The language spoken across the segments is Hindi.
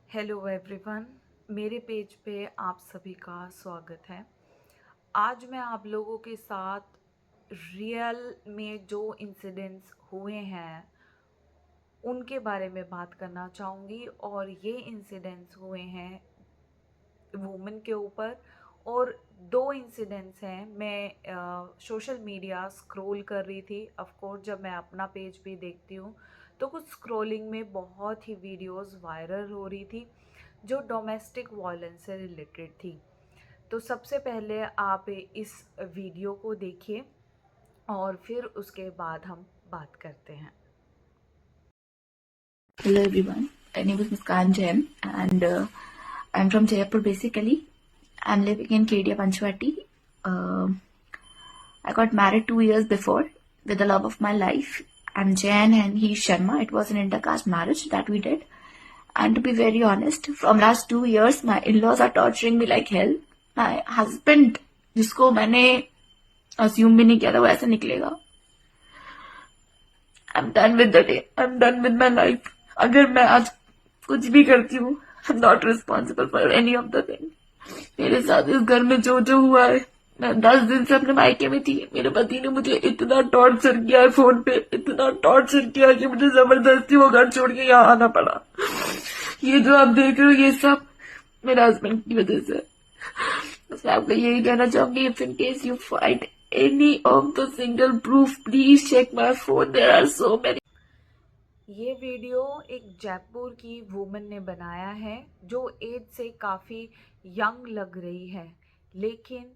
हेलो एवरीवन, मेरे पेज पे आप सभी का स्वागत है। आज मैं आप लोगों के साथ रियल में जो इंसिडेंट्स हुए हैं उनके बारे में बात करना चाहूँगी। और ये इंसिडेंट्स हुए हैं वुमेन के ऊपर। और दो इंसिडेंट्स हैं। मैं सोशल मीडिया स्क्रॉल कर रही थी। ऑफ कोर्स जब मैं अपना पेज भी देखती हूँ तो कुछ स्क्रॉलिंग में बहुत ही वीडियोस वायरल हो रही थी जो डोमेस्टिक वायलेंस से रिलेटेड थी। तो सबसे पहले आप इस वीडियो को देखिए और फिर उसके बाद हम बात करते हैं। Hello everyone, my name is Muskan Jain and I'm from Jaipur basically. I'm living in Kedia Panchwati. I got married 2 years before with the love of my life. I'm Jain and he's Sharma. It was an intercaste marriage that we did. And to be very honest, from last 2 years, my in-laws are torturing me like hell. My husband, जिसको मैंने assume भी नहीं किया था वो ऐसे निकलेगा. I'm done with the day. I'm done with my life. अगर मैं आज कुछ भी करती हूँ, I'm not responsible for any of the thing. मेरे साथ इस घर में जो जो हुआ है, मैं 10 दिन से अपने मायके में थी। मेरे पति ने मुझे इतना टॉर्चर किया है फोन पे, इतना टॉर्चर किया कि मुझे जबरदस्ती वो घर छोड़ के यहाँ आना पड़ा। ये जो आप देख रहे हो ये सब मेरे हस्बैंड की वजह से। बस मैं आपको यही कहना चाहूंगी, if in case you find any of the single proof, please check my phone. There are so many. ये वीडियो एक जयपुर की वुमन ने बनाया है जो एज से काफ़ी यंग लग रही है, लेकिन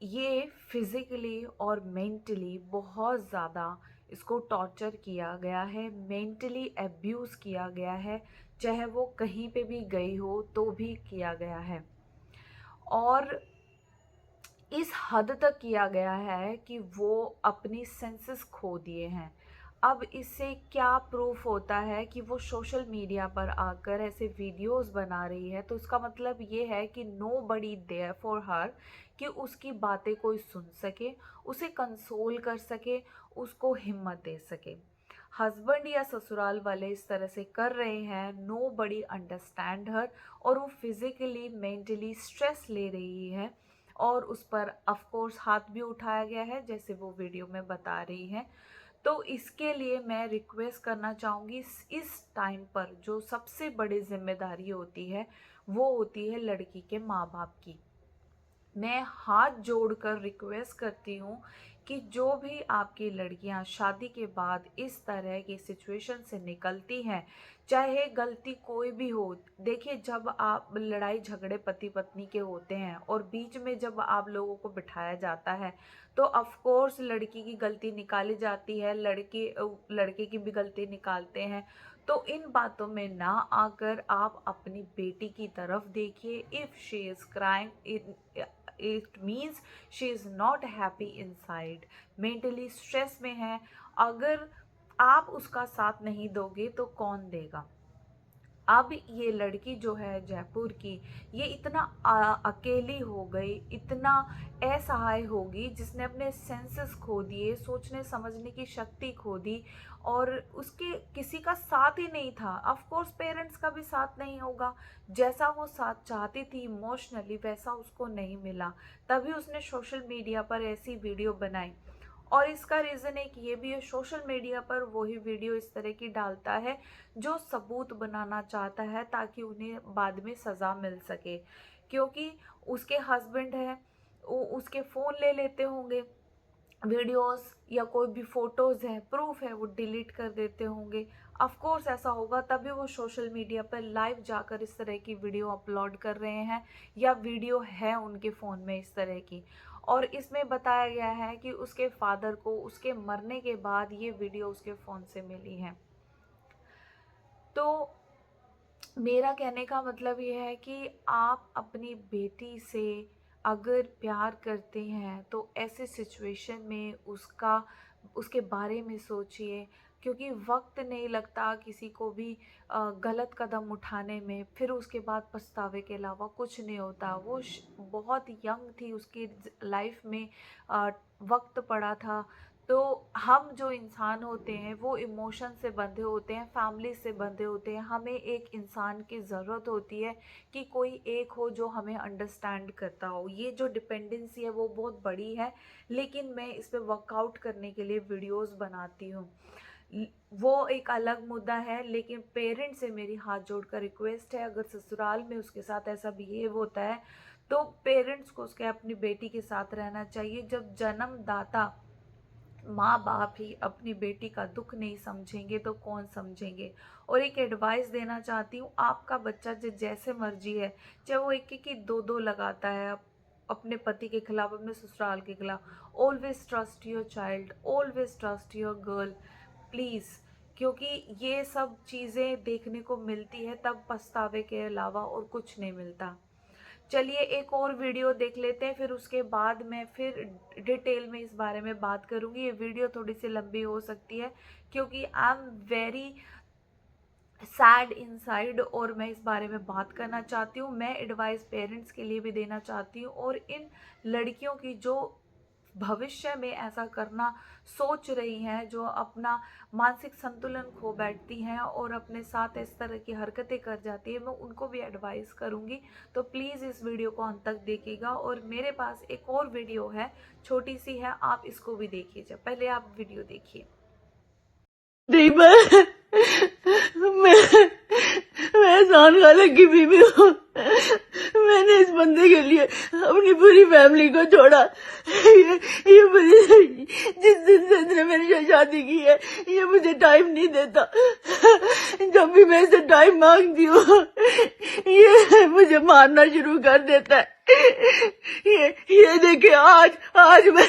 ये फिज़िकली और मेंटली बहुत ज़्यादा इसको टॉर्चर किया गया है, मेंटली एब्यूज़ किया गया है। चाहे वो कहीं पे भी गई हो तो भी किया गया है। और इस हद तक किया गया है कि वो अपनी सेंसेस खो दिए हैं। अब इससे क्या प्रूफ होता है कि वो सोशल मीडिया पर आकर ऐसे वीडियोस बना रही है, तो इसका मतलब ये है कि nobody there for her, कि उसकी बातें कोई सुन सके, उसे कंसोल कर सके, उसको हिम्मत दे सके। हस्बैंड या ससुराल वाले इस तरह से कर रहे हैं, नो बडी अंडरस्टैंड हर, और वो फिजिकली मेंटली स्ट्रेस ले रही है और उस पर ऑफ कोर्स हाथ भी उठाया गया है जैसे वो वीडियो में बता रही है। तो इसके लिए मैं रिक्वेस्ट करना चाहूँगी, इस टाइम पर जो सबसे बड़ी जिम्मेदारी होती है वो होती है लड़की के माँ बाप की। मैं हाथ जोड़कर रिक्वेस्ट करती हूँ कि जो भी आपकी लड़कियां शादी के बाद इस तरह की सिचुएशन से निकलती हैं, चाहे गलती कोई भी हो। देखिए, जब आप लड़ाई झगड़े पति पत्नी के होते हैं और बीच में जब आप लोगों को बिठाया जाता है तो ऑफ कोर्स लड़की की गलती निकाली जाती है, लड़के की भी गलती निकालते हैं। तो इन बातों में ना आकर आप अपनी बेटी की तरफ देखिए। If she is crying, it means she is not happy inside, mentally stress में है। अगर आप उसका साथ नहीं दोगे तो कौन देगा। अब ये लड़की जो है जयपुर की, ये इतना अकेली हो गई, इतना असहाय होगी, जिसने अपने सेंसेस खो दिए, सोचने समझने की शक्ति खो दी, और उसके किसी का साथ ही नहीं था। ऑफ कोर्स पेरेंट्स का भी साथ नहीं होगा। जैसा वो साथ चाहती थी इमोशनली वैसा उसको नहीं मिला, तभी उसने सोशल मीडिया पर ऐसी वीडियो बनाई। और इसका रीज़न एक ये भी है, सोशल मीडिया पर वही वीडियो इस तरह की डालता है जो सबूत बनाना चाहता है ताकि उन्हें बाद में सज़ा मिल सके। क्योंकि उसके हस्बैंड है, वो उसके फ़ोन ले लेते होंगे, वीडियोस या कोई भी फ़ोटोज़ हैं, प्रूफ है, वो डिलीट कर देते होंगे। ऑफ कोर्स ऐसा होगा, तभी वो सोशल मीडिया पर लाइव जाकर इस तरह की वीडियो अपलोड कर रहे हैं, या वीडियो है उनके फ़ोन में इस तरह की। और इसमें बताया गया है कि उसके फादर को उसके मरने के बाद ये वीडियो उसके फ़ोन से मिली है। तो मेरा कहने का मतलब ये है कि आप अपनी बेटी से अगर प्यार करते हैं तो ऐसे सिचुएशन में उसके बारे में सोचिए। क्योंकि वक्त नहीं लगता किसी को भी गलत कदम उठाने में, फिर उसके बाद पछतावे के अलावा कुछ नहीं होता। वो बहुत यंग थी, उसकी लाइफ में वक्त पड़ा था, तो हम जो इंसान होते हैं वो इमोशन से बंधे होते हैं, फैमिली से बंधे होते हैं। हमें एक इंसान की ज़रूरत होती है कि कोई एक हो जो हमें अंडरस्टैंड करता हो। ये जो डिपेंडेंसी है वो बहुत बड़ी है, लेकिन मैं इस पे वर्कआउट करने के लिए वीडियोस बनाती हूँ। वो एक अलग मुद्दा है, लेकिन पेरेंट्स से मेरी हाथ जोड़कर रिक्वेस्ट है, अगर ससुराल में उसके साथ ऐसा बिहेव होता है तो पेरेंट्स को उसके अपनी बेटी के साथ रहना चाहिए। जब जन्मदाता माँ बाप ही अपनी बेटी का दुख नहीं समझेंगे तो कौन समझेंगे। और एक एडवाइस देना चाहती हूँ, आपका बच्चा जैसे मर्जी है, चाहे वो एक एक ही दो दो लगाता है अपने पति के खिलाफ, अपने ससुराल के खिलाफ, always trust your child, always trust your girl, please. क्योंकि ये सब चीज़ें देखने को मिलती है तब पछतावे के अलावा और कुछ नहीं मिलता। चलिए एक और वीडियो देख लेते हैं, फिर उसके बाद मैं फिर डिटेल में इस बारे में बात करूंगी। ये वीडियो थोड़ी सी लंबी हो सकती है क्योंकि I am very sad inside और मैं इस बारे में बात करना चाहती हूँ। मैं एडवाइस पेरेंट्स के लिए भी देना चाहती हूँ और इन लड़कियों की जो भविष्य में ऐसा करना सोच रही हैं, जो अपना मानसिक संतुलन खो बैठती हैं और अपने साथ इस तरह की हरकतें कर जाती है, मैं उनको भी एडवाइस करूंगी। तो प्लीज़ इस वीडियो को अंत तक देखिएगा। और मेरे पास एक और वीडियो है, छोटी सी है, आप इसको भी देखिए। पहले आप वीडियो देखिए। नहीं, मैं एहसान खान की बीवी हूँ। मैंने इस बंदे के लिए अपनी पूरी फैमिली को छोड़ा। ये मुझे जिस दिन से इसने मेरी से शादी की है, ये मुझे टाइम नहीं देता। जब भी मैं इसे टाइम मांगती हूँ, ये मुझे मारना शुरू कर देता है। ये देखिए, आज मैं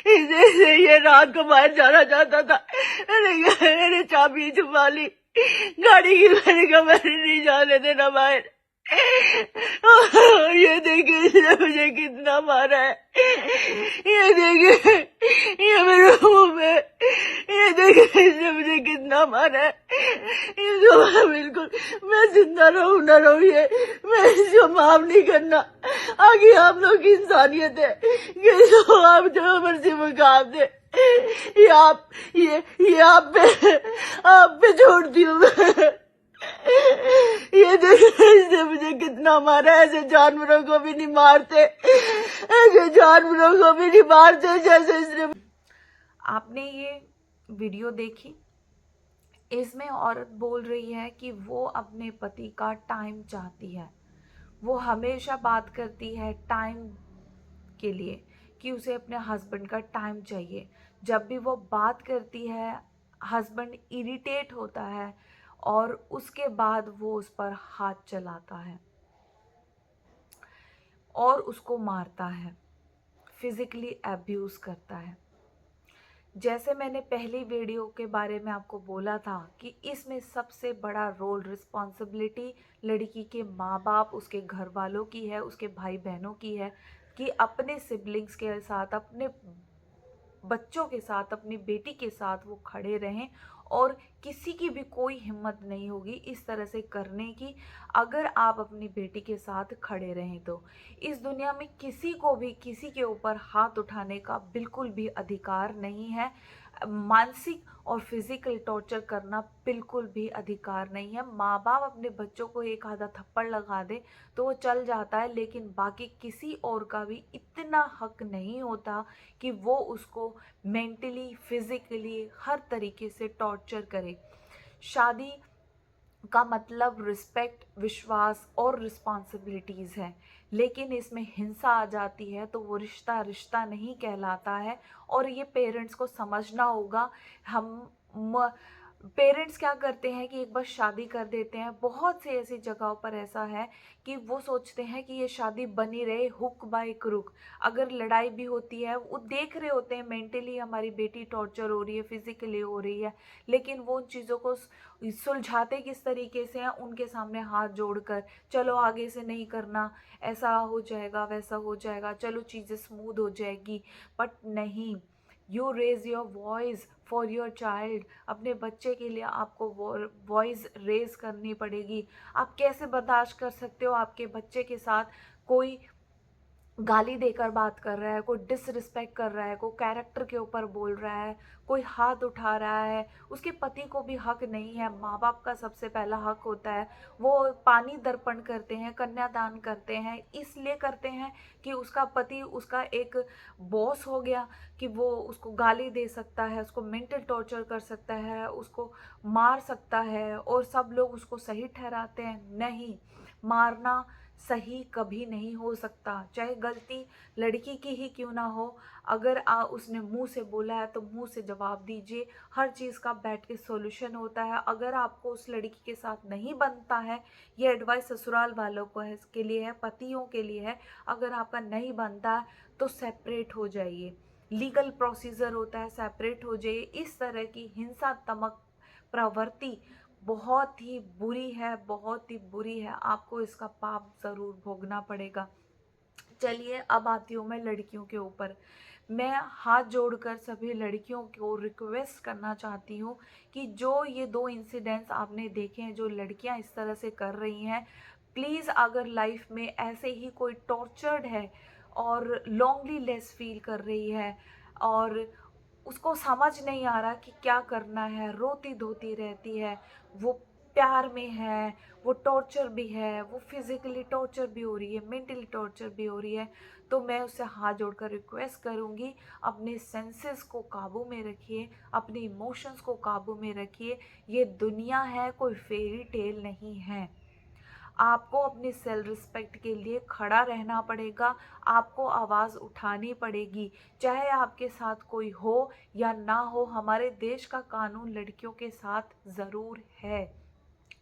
इसे ये रात को बाहर जाना चाहता था, मैंने चाबी छुपा ली गाड़ी की। मैंने कहा मैंने नहीं जाने देना बाहर। ये देखिए, इसने मुझे कितना मारा है। ये देखिए, ये मेरे मुंह में, ये देखिए इसने मुझे कितना मारा है। इसको बिल्कुल, मैं जिंदा रहूं ना रहूं, ये मैं इसको माफ नहीं करना। आगे आप लोग की इंसानियत है कि इसको आप जो मर्जी मुकाम दे। ये आप पे छोड़ती हूँ मैं। ये देखो, इसने मुझे कितना मारा है। ऐसे जानवरों को भी नहीं मारते, ऐसे जानवरों को भी नहीं मारते जैसे इसने। आपने ये वीडियो देखी, इसमें औरत बोल रही है कि वो अपने पति का टाइम चाहती है। वो हमेशा बात करती है टाइम के लिए कि उसे अपने हस्बैंड का टाइम चाहिए। जब भी वो बात करती है, हस्बैंड इरिटेट होता है और उसके बाद वो उस पर हाथ चलाता है और उसको मारता है, फिजिकली अब्यूज करता है। जैसे मैंने पहली वीडियो के बारे में आपको बोला था कि इसमें सबसे बड़ा रोल, रिस्पॉन्सिबिलिटी लड़की के माँ बाप, उसके घर वालों की है, उसके भाई बहनों की है कि अपने सिबलिंग्स के साथ, अपने बच्चों के साथ, अपनी बेटी के साथ वो खड़े रहें। और किसी की भी कोई हिम्मत नहीं होगी इस तरह से करने की अगर आप अपनी बेटी के साथ खड़े रहें तो। इस दुनिया में किसी को भी किसी के ऊपर हाथ उठाने का बिल्कुल भी अधिकार नहीं है। मानसिक और फिजिकल टॉर्चर करना बिल्कुल भी अधिकार नहीं है। माँ बाप अपने बच्चों को एक आधा थप्पड़ लगा दे तो वो चल जाता है, लेकिन बाकी किसी और का भी इतना हक नहीं होता कि वो उसको मेंटली, फिजिकली हर तरीके से टॉर्चर करे। शादी का मतलब रिस्पेक्ट, विश्वास और रिस्पॉन्सिबिलिटीज़ है, लेकिन इसमें हिंसा आ जाती है तो वो रिश्ता रिश्ता नहीं कहलाता है। और ये पेरेंट्स को समझना होगा। हम पेरेंट्स क्या करते हैं कि एक बार शादी कर देते हैं। बहुत से ऐसी जगहों पर ऐसा है कि वो सोचते हैं कि ये शादी बनी रहे हुक बाय क्रुक। अगर लड़ाई भी होती है, वो देख रहे होते हैं मेंटली हमारी बेटी टॉर्चर हो रही है, फिजिकली हो रही है, लेकिन वो उन चीज़ों को सुलझाते किस तरीके से हैं, उनके सामने हाथ जोड़कर, चलो आगे से नहीं करना, ऐसा हो जाएगा, वैसा हो जाएगा, चलो चीज़ें स्मूथ हो जाएगी। बट नहीं, you raise your voice for your child. अपने बच्चे के लिए आपको वॉइस रेज करनी पड़ेगी। आप कैसे बर्दाश्त कर सकते हो आपके बच्चे के साथ कोई गाली देकर बात कर रहा है, कोई डिसरिस्पेक्ट कर रहा है, कोई कैरेक्टर के ऊपर बोल रहा है, कोई हाथ उठा रहा है, उसके पति को भी हक नहीं है। माँ बाप का सबसे पहला हक होता है, वो पानी दर्पण करते हैं, कन्यादान करते हैं, इसलिए करते हैं कि उसका पति उसका एक बॉस हो गया, कि वो उसको गाली दे सकता है, उसको मेंटल टॉर्चर कर सकता है, उसको मार सकता है, और सब लोग उसको सही ठहराते हैं। नहीं, मारना सही कभी नहीं हो सकता, चाहे गलती लड़की की ही क्यों ना हो। अगर उसने मुंह से बोला है तो मुंह से जवाब दीजिए। हर चीज़ का बैठ के सॉल्यूशन होता है। अगर आपको उस लड़की के साथ नहीं बनता है, ये एडवाइस ससुराल वालों को है, के लिए है, पतियों के लिए है, अगर आपका नहीं बनता है तो सेपरेट हो जाइए। लीगल प्रोसीजर होता है, सेपरेट हो जाइए। इस तरह की हिंसात्मक प्रवृत्ति बहुत ही बुरी है, बहुत ही बुरी है। आपको इसका पाप ज़रूर भोगना पड़ेगा। चलिए, अब आती हूँ मैं लड़कियों के ऊपर। मैं हाथ जोड़कर सभी लड़कियों को रिक्वेस्ट करना चाहती हूँ कि जो ये 2 इंसिडेंट्स आपने देखे हैं, जो लड़कियाँ इस तरह से कर रही हैं, प्लीज़ अगर लाइफ में ऐसे ही कोई टॉर्चर्ड है और लोनलीनेस फील कर रही है, और उसको समझ नहीं आ रहा कि क्या करना है, रोती धोती रहती है, वो प्यार में है, वो टॉर्चर भी है, वो फिजिकली टॉर्चर भी हो रही है, मेंटली टॉर्चर भी हो रही है, तो मैं उससे हाथ जोड़कर रिक्वेस्ट करूँगी, अपने सेंसेस को काबू में रखिए, अपने इमोशंस को काबू में रखिए। ये दुनिया है, कोई फेरी टेल नहीं है। आपको अपनी सेल्फ रिस्पेक्ट के लिए खड़ा रहना पड़ेगा, आपको आवाज़ उठानी पड़ेगी, चाहे आपके साथ कोई हो या ना हो। हमारे देश का कानून लड़कियों के साथ ज़रूर है।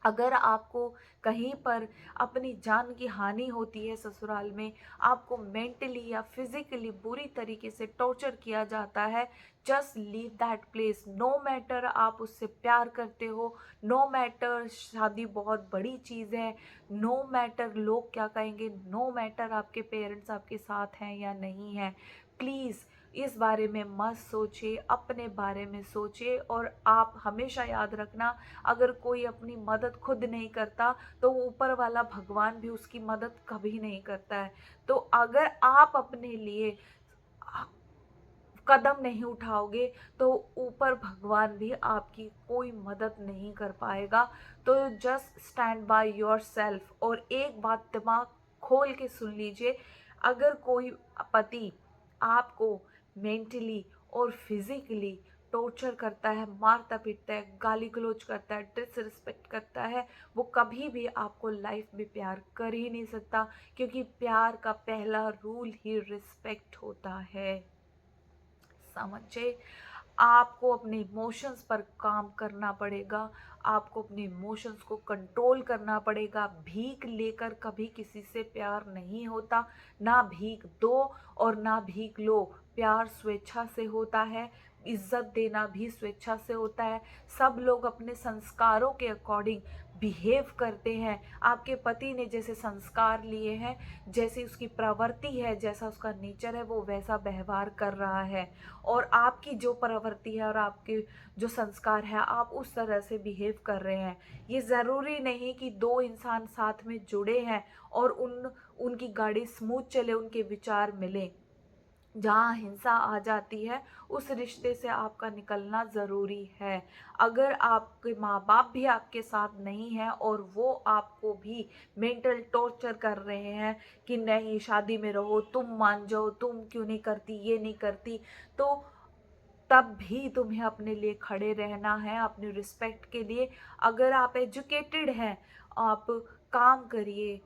अगर आपको कहीं पर अपनी जान की हानि होती है ससुराल में, आपको मेंटली या फिजिकली बुरी तरीके से टॉर्चर किया जाता है, just leave that place. No matter आप उससे प्यार करते हो, नो मैटर शादी बहुत बड़ी चीज़ है, नो मैटर लोग क्या कहेंगे, नो मैटर आपके पेरेंट्स आपके साथ हैं या नहीं हैं, प्लीज़ इस बारे में मत सोचिए, अपने बारे में सोचिए। और आप हमेशा याद रखना, अगर कोई अपनी मदद खुद नहीं करता तो ऊपर वाला भगवान भी उसकी मदद कभी नहीं करता है। तो अगर आप अपने लिए कदम नहीं उठाओगे तो ऊपर भगवान भी आपकी कोई मदद नहीं कर पाएगा। तो just stand by your self. और एक बात दिमाग खोल के सुन लीजिए, अगर कोई पति आपको मेंटली और फिजिकली टॉर्चर करता है, मारता पीटता है, गाली गलौज करता है, डिसरिस्पेक्ट करता है, वो कभी भी आपको लाइफ में प्यार कर ही नहीं सकता, क्योंकि प्यार का पहला रूल ही रिस्पेक्ट होता है। समझे? आपको अपने इमोशंस पर काम करना पड़ेगा, आपको अपने इमोशंस को कंट्रोल करना पड़ेगा। भीख लेकर कभी किसी से प्यार नहीं होता, ना भीख दो और ना भीख लो। प्यार स्वेच्छा से होता है, इज्जत देना भी स्वेच्छा से होता है। सब लोग अपने संस्कारों के अकॉर्डिंग बिहेव करते हैं। आपके पति ने जैसे संस्कार लिए हैं, जैसी उसकी प्रवृत्ति है, जैसा उसका नेचर है, वो वैसा व्यवहार कर रहा है। और आपकी जो प्रवृत्ति है और आपके जो संस्कार है, आप उस तरह से बिहेव कर रहे हैं। ये ज़रूरी नहीं कि 2 इंसान साथ में जुड़े हैं और उनकी गाड़ी स्मूथ चले, उनके विचार मिलें। जहाँ हिंसा आ जाती है, उस रिश्ते से आपका निकलना ज़रूरी है। अगर आपके माँ बाप भी आपके साथ नहीं हैं और वो आपको भी मेंटल टॉर्चर कर रहे हैं कि नहीं शादी में रहो, तुम मान जाओ, तुम क्यों नहीं करती, ये नहीं करती, तो तब भी तुम्हें अपने लिए खड़े रहना है, अपनी रिस्पेक्ट के लिए। अगर आप एजुकेटेड हैं, आप काम करिए,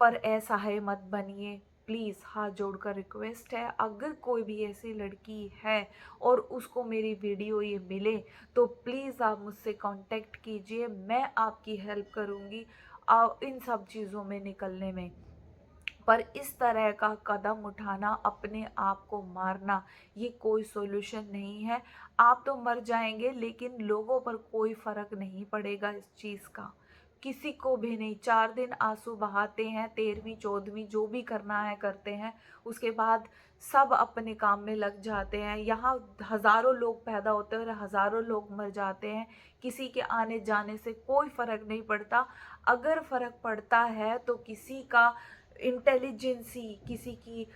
पर असहाय मत बनिए। प्लीज़ हाथ जोड़कर रिक्वेस्ट है, अगर कोई भी ऐसी लड़की है और उसको मेरी वीडियो ये मिले, तो प्लीज़ आप मुझसे कांटेक्ट कीजिए, मैं आपकी हेल्प करूँगी इन सब चीज़ों में निकलने में। पर इस तरह का कदम उठाना, अपने आप को मारना, ये कोई सॉल्यूशन नहीं है। आप तो मर जाएंगे, लेकिन लोगों पर कोई फ़र्क नहीं पड़ेगा इस चीज़ का, किसी को भी नहीं। 4 दिन आंसू बहाते हैं, 13वीं 14वीं जो भी करना है करते हैं, उसके बाद सब अपने काम में लग जाते हैं। यहाँ हज़ारों लोग पैदा होते हैं और हज़ारों लोग मर जाते हैं, किसी के आने जाने से कोई फ़र्क नहीं पड़ता। अगर फ़र्क पड़ता है तो किसी का इंटेलिजेंसी, किसी की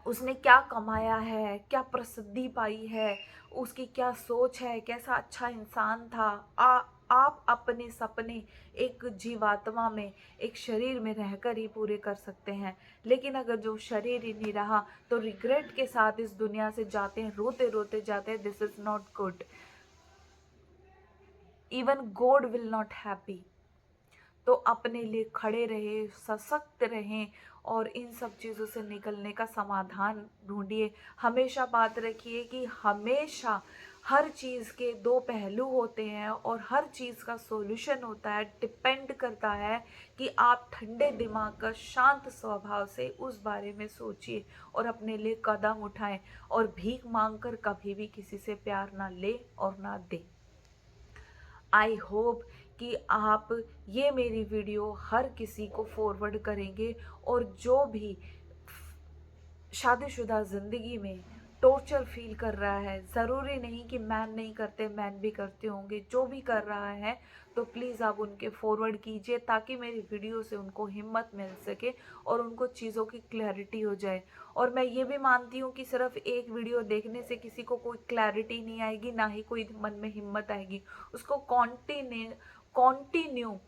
उसने क्या कमाया है, क्या प्रसिद्धि पाई है, उसकी क्या सोच है, कैसा अच्छा इंसान था। आप अपने सपने एक जीवात्मा में, एक शरीर में रहकर ही पूरे कर सकते हैं। लेकिन अगर जो शरीर ही नहीं रहा तो रिग्रेट के साथ इस दुनिया से जाते हैं, रोते रोते जाते हैं। This is not good. Even God will not happy. तो अपने लिए खड़े रहे, सशक्त रहें और इन सब चीज़ों से निकलने का समाधान ढूंढिए। हमेशा बात रखिए कि हमेशा हर चीज़ के दो पहलू होते हैं और हर चीज़ का सॉल्यूशन होता है। डिपेंड करता है कि आप ठंडे दिमाग का शांत स्वभाव से उस बारे में सोचिए और अपने लिए कदम उठाएं। और भीख मांगकर कभी भी किसी से प्यार ना ले और ना दे। आई होप कि आप ये मेरी वीडियो हर किसी को फॉरवर्ड करेंगे और जो भी शादीशुदा ज़िंदगी में टॉर्चर फील कर रहा है, ज़रूरी नहीं कि मैन नहीं करते, मैन भी करते होंगे, जो भी कर रहा है तो प्लीज़ आप उनके फॉरवर्ड कीजिए ताकि मेरी वीडियो से उनको हिम्मत मिल सके और उनको चीज़ों की क्लैरिटी हो जाए। और मैं ये भी मानती हूँ कि सिर्फ एक वीडियो देखने से किसी को कोई क्लैरिटी नहीं आएगी, ना ही कोई मन में हिम्मत आएगी। उसको कॉन्टिन्यू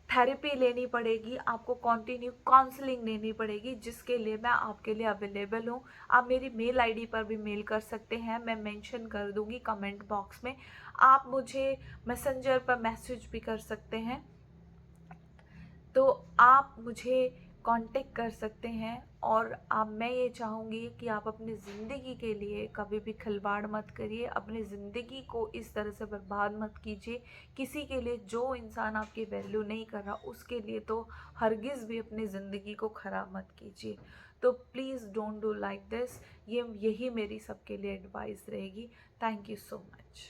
थेरेपी लेनी पड़ेगी, आपको कंटिन्यू काउंसलिंग लेनी पड़ेगी, जिसके लिए मैं आपके लिए अवेलेबल हूँ। आप मेरी मेल आईडी पर भी मेल कर सकते हैं, मैं मेंशन कर दूंगी कमेंट बॉक्स में। आप मुझे मैसेंजर पर मैसेज भी कर सकते हैं, तो आप मुझे कांटेक्ट कर सकते हैं। और मैं ये चाहूँगी कि आप अपनी ज़िंदगी के लिए कभी भी खिलवाड़ मत करिए, अपनी ज़िंदगी को इस तरह से बर्बाद मत कीजिए किसी के लिए। जो इंसान आपकी वैल्यू नहीं कर रहा उसके लिए तो हरगिज़ भी अपनी ज़िंदगी को ख़राब मत कीजिए। तो please don't do like this. यही मेरी सबके लिए एडवाइस रहेगी। Thank you so much.